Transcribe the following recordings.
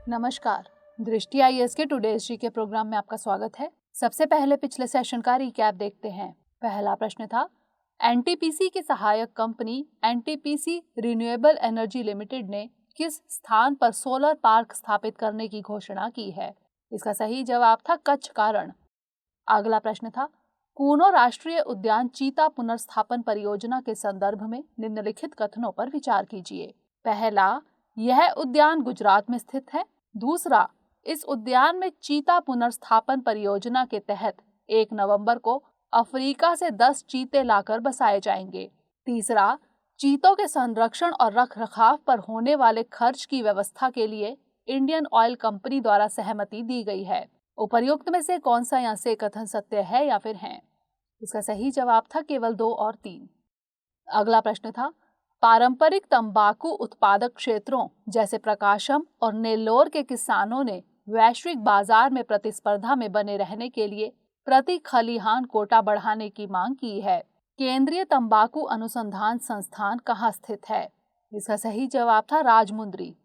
नमस्कार। दृष्टि आईएएस के टुडेज जी के प्रोग्राम में आपका स्वागत है। सबसे पहले पिछले सेशन का रिकैप देखते हैं। पहला प्रश्न था, एनटीपीसी की सहायक company NTPC renewable energy limited ने किस स्थान पर सोलर पार्क स्थापित करने की घोषणा की है? इसका सही जवाब था कच्छ का रण। अगला प्रश्न था, कूनो राष्ट्रीय उद्यान चीता पुनर्स्थापन परियोजना के संदर्भ में निम्नलिखित कथनों पर विचार कीजिए। पहला, यह उद्यान गुजरात में स्थित है। दूसरा, इस उद्यान में चीता पुनर्स्थापन परियोजना के तहत 1 नवंबर को अफ्रीका से 10 चीते लाकर बसाए जाएंगे। तीसरा, चीतों के संरक्षण और रखरखाव पर होने वाले खर्च की व्यवस्था के लिए इंडियन ऑयल कंपनी द्वारा सहमति दी गई है। उपर्युक्त में से कौन सा यहाँ से कथन सत्य है या फिर है? इसका सही जवाब था केवल 2 और 3। अगला प्रश्न था, पारंपरिक तंबाकू उत्पादक क्षेत्रों जैसे प्रकाशम और नेल्लोर के किसानों ने वैश्विक बाजार में प्रतिस्पर्धा में बने रहने के लिए प्रति खलिहान कोटा बढ़ाने की मांग की है। केंद्रीय तंबाकू अनुसंधान संस्थान कहाँ स्थित है? इसका सही जवाब था राजमुंद्री।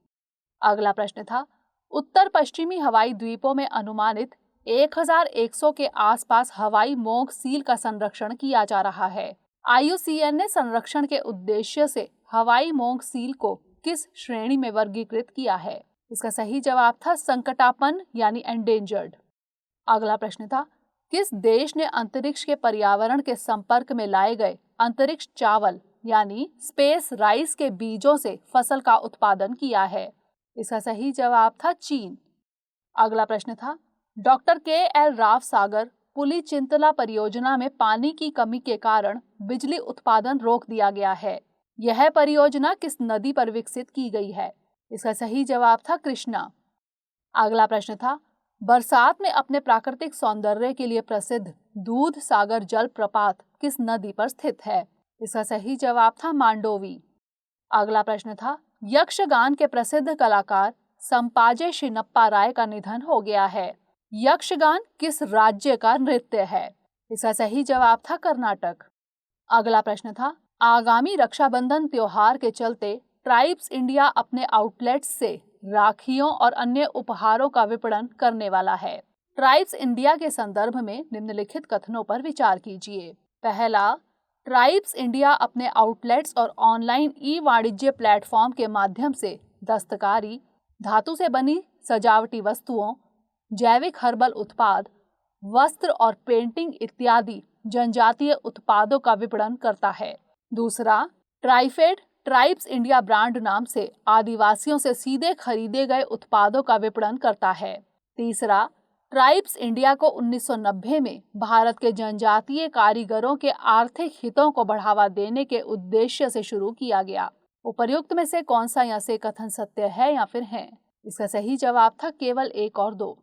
अगला प्रश्न था, उत्तर पश्चिमी हवाई द्वीपों में अनुमानित 1100 के आसपास हवाई मोंग सील का संरक्षण किया जा रहा है। IUCN ने संरक्षण के उद्देश्य से हवाई मोंग सील को किस श्रेणी में वर्गीकृत किया है? इसका सही जवाब था संकटापन्न यानी एंडेंजर्ड। अगला प्रश्न था, किस देश ने अंतरिक्ष के पर्यावरण के संपर्क में लाए गए अंतरिक्ष चावल यानी स्पेस राइस के बीजों से फसल का उत्पादन किया है? इसका सही जवाब था चीन। अगला प्रश्न था, डॉक्टर KL राव सागर पुली चिंतला परियोजना में पानी की कमी के कारण बिजली उत्पादन रोक दिया गया है। यह परियोजना किस नदी पर विकसित की गई है? इसका सही जवाब था कृष्णा। अगला प्रश्न था, बरसात में अपने प्राकृतिक सौंदर्य के लिए प्रसिद्ध दूध सागर जल प्रपात किस नदी पर स्थित है? इसका सही जवाब था मांडोवी। अगला प्रश्न था, यक्षगान के प्रसिद्ध कलाकार संपाजे शिनप्पा राय का निधन हो गया है। यक्षगान किस राज्य का नृत्य है? इसका सही जवाब था कर्नाटक। अगला प्रश्न था, आगामी रक्षाबंधन त्योहार के चलते ट्राइब्स इंडिया अपने आउटलेट्स से राखियों और अन्य उपहारों का विपणन करने वाला है। ट्राइब्स इंडिया के संदर्भ में निम्नलिखित कथनों पर विचार कीजिए। पहला, ट्राइब्स इंडिया अपने आउटलेट्स और ऑनलाइन ई-वाणिज्य प्लेटफॉर्म के माध्यम से दस्तकारी, धातु से बनी सजावटी वस्तुओं, जैविक हर्बल उत्पाद, वस्त्र और पेंटिंग इत्यादि जनजातीय उत्पादों का विपणन करता है। दूसरा, ट्राइफेड ट्राइब्स इंडिया ब्रांड नाम से आदिवासियों से सीधे खरीदे गए उत्पादों का विपणन करता है। तीसरा, ट्राइब्स इंडिया को 1990 में भारत के जनजातीय कारीगरों के आर्थिक हितों को बढ़ावा देने के उद्देश्य से शुरू किया गया। उपर्युक्त में से कौन सा यहाँ से कथन सत्य है या फिर है? इसका सही जवाब था केवल 1 और 2।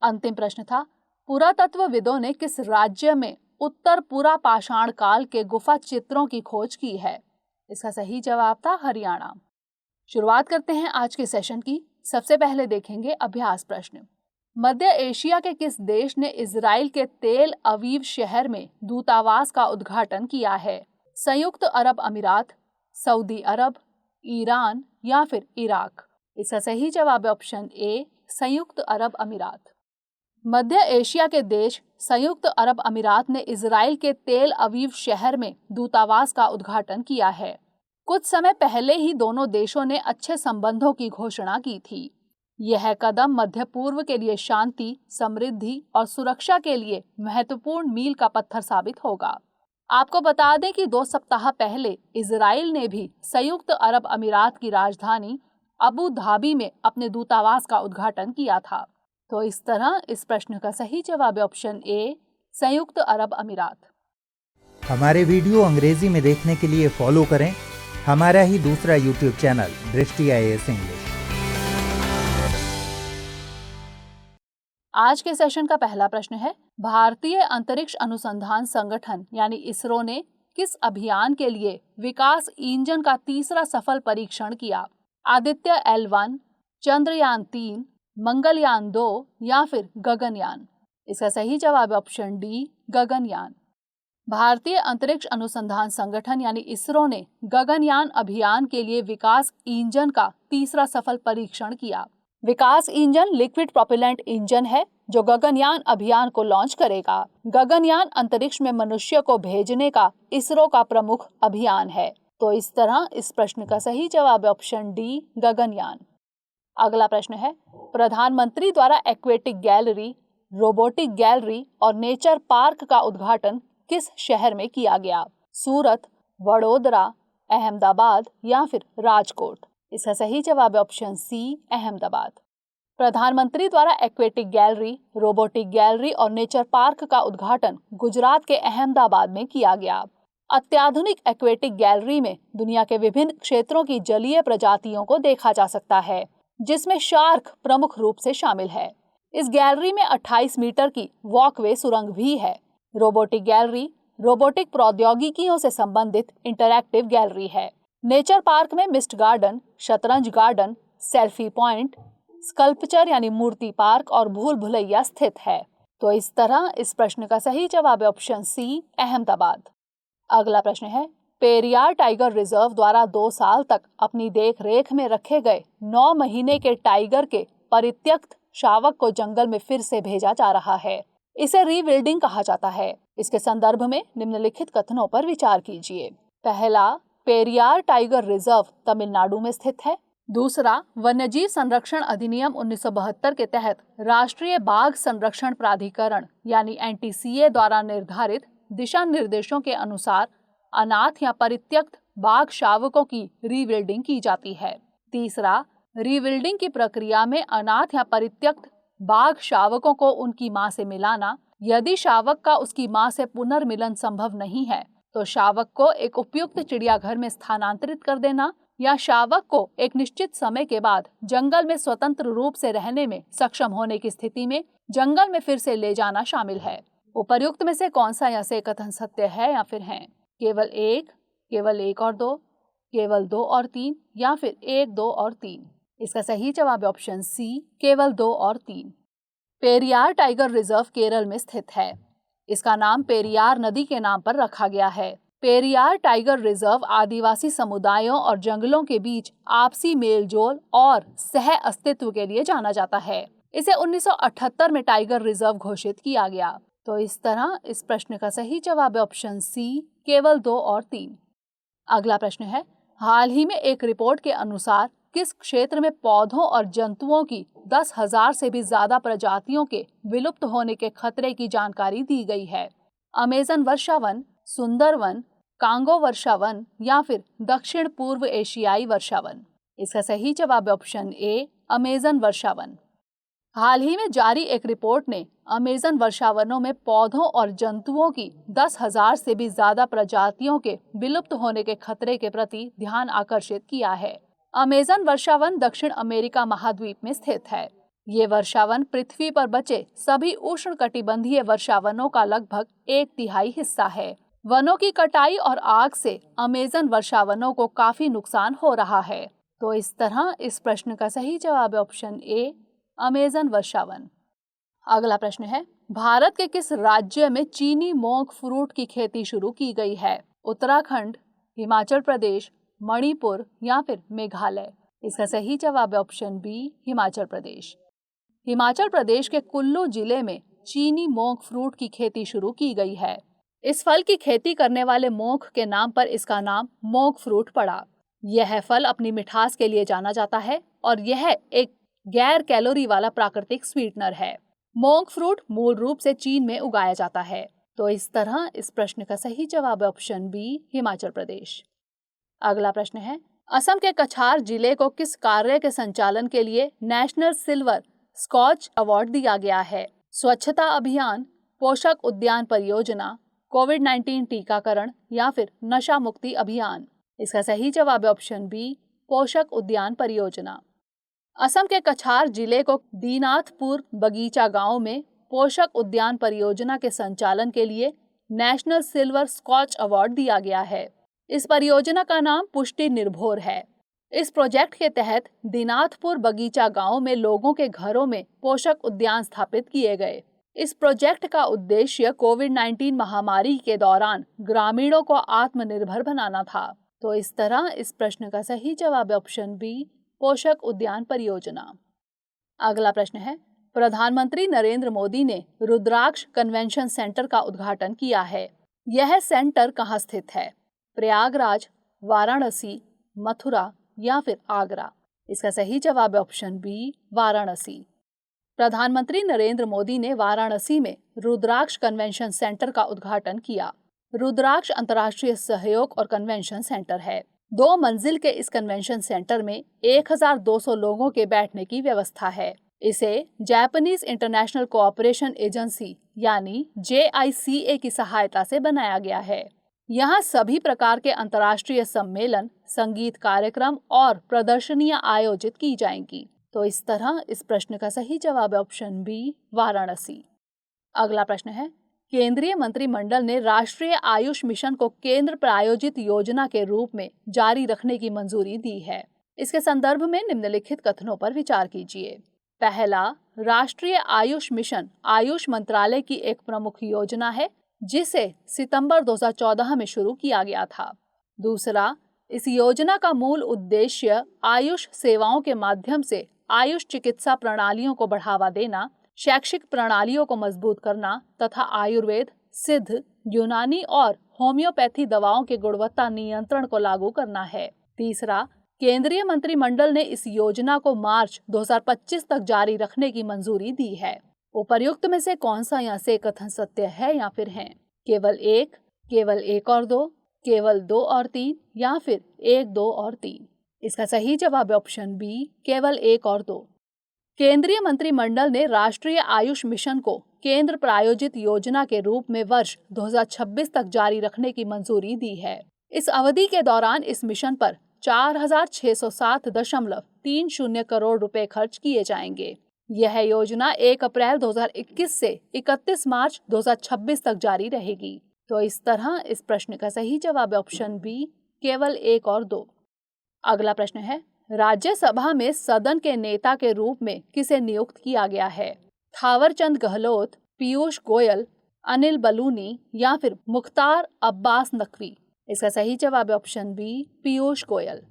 अंतिम प्रश्न था, पुरातत्वविदों ने किस राज्य में उत्तर पुरा पाषाण काल के गुफा चित्रों की खोज की है? इसका सही जवाब था हरियाणा। शुरुआत करते हैं आज के सेशन की। सबसे पहले देखेंगे अभ्यास प्रश्न। मध्य एशिया के किस देश ने इजराइल के तेल अवीव शहर में दूतावास का उद्घाटन किया है? संयुक्त अरब अमीरात, सऊदी अरब, ईरान या फिर इराक? इसका सही जवाब है ऑप्शन ए, संयुक्त अरब अमीरात। मध्य एशिया के देश संयुक्त अरब अमीरात ने इजराइल के तेल अवीव शहर में दूतावास का उद्घाटन किया है। कुछ समय पहले ही दोनों देशों ने अच्छे संबंधों की घोषणा की थी। यह कदम मध्य पूर्व के लिए शांति, समृद्धि और सुरक्षा के लिए महत्वपूर्ण मील का पत्थर साबित होगा। आपको बता दें कि 2 सप्ताह पहले इजराइल ने भी संयुक्त अरब अमीरात की राजधानी अबू धाबी में अपने दूतावास का उद्घाटन किया था। तो इस तरह इस प्रश्न का सही जवाब है ऑप्शन ए, संयुक्त अरब अमीरात। हमारे वीडियो अंग्रेजी में देखने के लिए फॉलो करें हमारा ही दूसरा यूट्यूब चैनल दृष्टि आईएएस इंग्लिश। आज के सेशन का पहला प्रश्न है, भारतीय अंतरिक्ष अनुसंधान संगठन यानी इसरो ने किस अभियान के लिए विकास इंजन का तीसरा सफल परीक्षण किया? आदित्य L1, चंद्रयान 3, मंगलयान 2 या फिर गगनयान? इसका सही जवाब है ऑप्शन डी, गगनयान। भारतीय अंतरिक्ष अनुसंधान संगठन यानी इसरो ने गगनयान अभियान के लिए विकास इंजन का तीसरा सफल परीक्षण किया। विकास इंजन लिक्विड प्रोपेलेंट इंजन है जो गगनयान अभियान को लॉन्च करेगा। गगनयान अंतरिक्ष में मनुष्य को भेजने का इसरो का प्रमुख अभियान है। तो इस तरह इस प्रश्न का सही जवाब है ऑप्शन डी, गगनयान। अगला प्रश्न है, प्रधानमंत्री द्वारा एक्वेटिक गैलरी, रोबोटिक गैलरी और नेचर पार्क का उद्घाटन किस शहर में किया गया? सूरत, वडोदरा, अहमदाबाद या फिर राजकोट? इसका सही जवाब है ऑप्शन सी, अहमदाबाद। प्रधानमंत्री द्वारा एक्वेटिक गैलरी, रोबोटिक गैलरी और नेचर पार्क का उद्घाटन गुजरात के अहमदाबाद में किया गया। अत्याधुनिक एक्वेटिक गैलरी में दुनिया के विभिन्न क्षेत्रों की जलीय प्रजातियों को देखा जा सकता है, जिसमें शार्क प्रमुख रूप से शामिल है। इस गैलरी में 28 मीटर की वॉकवे सुरंग भी है। रोबोटिक गैलरी रोबोटिक प्रौद्योगिकियों से संबंधित इंटरैक्टिव गैलरी है। नेचर पार्क में मिस्ट गार्डन, शतरंज गार्डन, सेल्फी पॉइंट, स्कल्पचर यानी मूर्ति पार्क और भूल भुलैया स्थित है। तो इस तरह इस प्रश्न का सही जवाब है ऑप्शन सी, अहमदाबाद। अगला प्रश्न है, पेरियार टाइगर रिजर्व द्वारा 2 साल तक अपनी देख रेख में रखे गए 9 महीने के टाइगर के परित्यक्त शावक को जंगल में फिर से भेजा जा रहा है। इसे रीविल्डिंग कहा जाता है। इसके संदर्भ में निम्नलिखित कथनों पर विचार कीजिए। पहला, पेरियार टाइगर रिजर्व तमिलनाडु में स्थित है। दूसरा, वन्यजीव संरक्षण अधिनियम 1972 के तहत राष्ट्रीय बाघ संरक्षण प्राधिकरण यानी NTCA द्वारा निर्धारित दिशा निर्देशों के अनुसार अनाथ या परित्यक्त बाघ शावकों की रीविल्डिंग की जाती है। तीसरा, रीविल्डिंग की प्रक्रिया में अनाथ या परित्यक्त बाघ शावकों को उनकी मां से मिलाना, यदि शावक का उसकी मां से पुनर्मिलन संभव नहीं है तो शावक को एक उपयुक्त चिड़ियाघर में स्थानांतरित कर देना या शावक को एक निश्चित समय के बाद जंगल में स्वतंत्र रूप से रहने में सक्षम होने की स्थिति में जंगल में फिर से ले जाना शामिल है। उपर्युक्त में से कौन सा या से कथन सत्य है या फिर है? केवल एक और दो, केवल 2 और 3 या फिर 1, 2 और 3? इसका सही जवाब है ऑप्शन सी, केवल 2 और 3। पेरियार टाइगर रिजर्व केरल में स्थित है। इसका नाम पेरियार नदी के नाम पर रखा गया है। पेरियार टाइगर रिजर्व आदिवासी समुदायों और जंगलों के बीच आपसी मेलजोल और सह अस्तित्व के लिए जाना जाता है। इसे 1978 में टाइगर रिजर्व घोषित किया गया। तो इस तरह इस प्रश्न का सही जवाब है ऑप्शन सी, केवल 2 और 3। अगला प्रश्न है, हाल ही में एक रिपोर्ट के अनुसार किस क्षेत्र में पौधों और जंतुओं की 10,000 से भी ज्यादा प्रजातियों के विलुप्त होने के खतरे की जानकारी दी गई है? अमेजन वर्षावन, सुंदरवन, कांगो वर्षावन या फिर दक्षिण पूर्व एशियाई वर्षावन? इसका सही जवाब है ऑप्शन ए, अमेजन वर्षावन। हाल ही में जारी एक रिपोर्ट ने अमेजन वर्षावनों में पौधों और जंतुओं की 10,000 से भी ज्यादा प्रजातियों के विलुप्त होने के खतरे के प्रति ध्यान आकर्षित किया है। अमेजन वर्षावन दक्षिण अमेरिका महाद्वीप में स्थित है। ये वर्षावन पृथ्वी पर बचे सभी उष्णकटिबंधीय वर्षावनों का लगभग 1/3 हिस्सा है। वनों की कटाई और आग से अमेजन वर्षावनों को काफी नुकसान हो रहा है। तो इस तरह इस प्रश्न का सही जवाब है ऑप्शन ए, अमेजन वर्षावन। अगला प्रश्न है, भारत के किस राज्य में चीनी मोंग फ्रूट की खेती शुरू की गई है? उत्तराखंड, हिमाचल प्रदेश, मणिपुर या फिर मेघालय? इसका सही जवाब है ऑप्शन बी, हिमाचल प्रदेश। हिमाचल प्रदेश के कुल्लू जिले में चीनी मोंग फ्रूट की खेती शुरू की गई है। इस फल की खेती करने वाले मोंग के नाम पर इसका नाम मोंग फ्रूट पड़ा। यह फल अपनी मिठास के लिए जाना जाता है और यह एक गैर कैलोरी वाला प्राकृतिक स्वीटनर है। मोंग फ्रूट मूल रूप से चीन में उगाया जाता है। तो इस तरह इस प्रश्न का सही जवाब है ऑप्शन बी, हिमाचल प्रदेश। अगला प्रश्न है, असम के कछार जिले को किस कार्य के संचालन के लिए नेशनल सिल्वर स्कॉच अवार्ड दिया गया है? स्वच्छता अभियान, पोषक उद्यान परियोजना, कोविड-19 टीकाकरण या फिर नशा मुक्ति अभियान? इसका सही जवाब है ऑप्शन बी, पोषक उद्यान परियोजना। असम के कछार जिले को दीनाथपुर बगीचा गांव में पोषक उद्यान परियोजना के संचालन के लिए नेशनल सिल्वर स्कॉच अवार्ड दिया गया है। इस परियोजना का नाम पुष्टि निर्भोर है। इस प्रोजेक्ट के तहत दीनाथपुर बगीचा गांव में लोगों के घरों में पोषक उद्यान स्थापित किए गए। इस प्रोजेक्ट का उद्देश्य कोविड-19 महामारी के दौरान ग्रामीणों को आत्मनिर्भर बनाना था। तो इस तरह इस प्रश्न का सही जवाब है ऑप्शन बी, पोषक उद्यान परियोजना। अगला प्रश्न है, प्रधानमंत्री नरेंद्र मोदी ने रुद्राक्ष कन्वेंशन सेंटर का उद्घाटन किया है। यह सेंटर कहाँ स्थित है? प्रयागराज, वाराणसी, मथुरा या फिर आगरा? इसका सही जवाब है ऑप्शन बी, वाराणसी। प्रधानमंत्री नरेंद्र मोदी ने वाराणसी में रुद्राक्ष कन्वेंशन सेंटर का उद्घाटन किया। रुद्राक्ष अंतर्राष्ट्रीय सहयोग और कन्वेंशन सेंटर है। 2 मंजिल के इस कन्वेंशन सेंटर में 1200 लोगों के बैठने की व्यवस्था है। इसे जापानीज इंटरनेशनल कोऑपरेशन एजेंसी यानी JICA की सहायता से बनाया गया है। यहाँ सभी प्रकार के अंतर्राष्ट्रीय सम्मेलन, संगीत कार्यक्रम और प्रदर्शनियां आयोजित की जाएंगी। तो इस तरह इस प्रश्न का सही जवाब है ऑप्शन बी, वाराणसी। अगला प्रश्न है, केंद्रीय मंत्रिमंडल ने राष्ट्रीय आयुष मिशन को केंद्र प्रायोजित योजना के रूप में जारी रखने की मंजूरी दी है। इसके संदर्भ में निम्नलिखित कथनों पर विचार कीजिए। पहला, राष्ट्रीय आयुष मिशन आयुष मंत्रालय की एक प्रमुख योजना है जिसे सितंबर 2014 में शुरू किया गया था। दूसरा, इस योजना का मूल उद्देश्य आयुष सेवाओं के माध्यम से आयुष चिकित्सा प्रणालियों को बढ़ावा देना, शैक्षिक प्रणालियों को मजबूत करना तथा आयुर्वेद, सिद्ध, यूनानी और होम्योपैथी दवाओं के गुणवत्ता नियंत्रण को लागू करना है। तीसरा, केंद्रीय मंत्रिमंडल ने इस योजना को मार्च 2025 तक जारी रखने की मंजूरी दी है। उपर्युक्त में से कौन सा यहाँ से कथन सत्य है या फिर है? केवल 1, केवल 1 और 2, केवल 2 और 3 या फिर 1, 2 और 3? इसका सही जवाब है ऑप्शन बी, केवल 1 और 2। केंद्रीय मंत्रिमंडल ने राष्ट्रीय आयुष मिशन को केंद्र प्रायोजित योजना के रूप में वर्ष 2026 तक जारी रखने की मंजूरी दी है। इस अवधि के दौरान इस मिशन पर 4607.30 करोड़ रुपए खर्च किए जाएंगे। यह योजना 1 अप्रैल 2021 से 31 मार्च 2026 तक जारी रहेगी। तो इस तरह इस प्रश्न का सही जवाब है ऑप्शन बी, केवल 1 और 2। अगला प्रश्न है, राज्यसभा में सदन के नेता के रूप में किसे नियुक्त किया गया है? थावरचंद गहलोत, पीयूष गोयल, अनिल बलूनी या फिर मुख्तार अब्बास नकवी? इसका सही जवाब है ऑप्शन बी, पीयूष गोयल।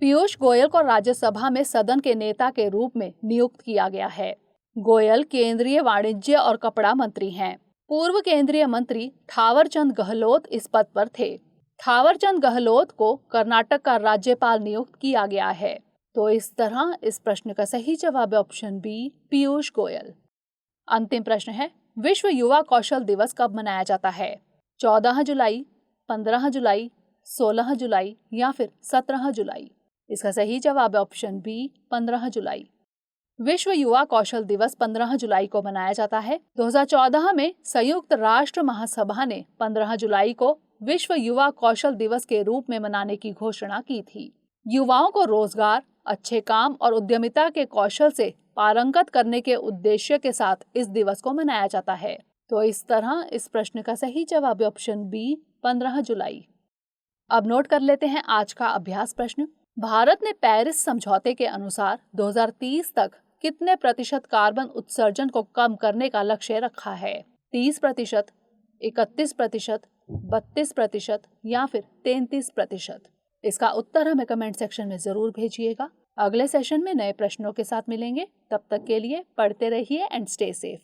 पीयूष गोयल को राज्यसभा में सदन के नेता के रूप में नियुक्त किया गया है। गोयल केंद्रीय वाणिज्य और कपड़ा मंत्री हैं। पूर्व केंद्रीय मंत्री थावरचंद गहलोत इस पद पर थे। थावरचंद गहलोत को कर्नाटक का राज्यपाल नियुक्त किया गया है। तो इस तरह इस प्रश्न का सही जवाब है ऑप्शन बी, पीयूष गोयल। अंतिम प्रश्न है, विश्व युवा कौशल दिवस कब मनाया जाता है? 14 जुलाई, 15 जुलाई, 16 जुलाई या फिर 17 जुलाई? इसका सही जवाब है ऑप्शन बी, 15 जुलाई। विश्व युवा कौशल दिवस 15 जुलाई को मनाया जाता है। 2014 में संयुक्त राष्ट्र महासभा ने 15 जुलाई को विश्व युवा कौशल दिवस के रूप में मनाने की घोषणा की थी। युवाओं को रोजगार, अच्छे काम और उद्यमिता के कौशल से पारंगत करने के उद्देश्य के साथ इस दिवस को मनाया जाता है। तो इस तरह इस प्रश्न का सही जवाब है ऑप्शन बी, 15 जुलाई। अब नोट कर लेते हैं आज का अभ्यास प्रश्न। भारत ने पेरिस समझौते के अनुसार 2030 तक कितने प्रतिशत कार्बन उत्सर्जन को कम करने का लक्ष्य रखा है? 30%, 31%, 32% या फिर 33%? इसका उत्तर हमें कमेंट सेक्शन में जरूर भेजिएगा। अगले सेशन में नए प्रश्नों के साथ मिलेंगे। तब तक के लिए पढ़ते रहिए एंड स्टे सेफ।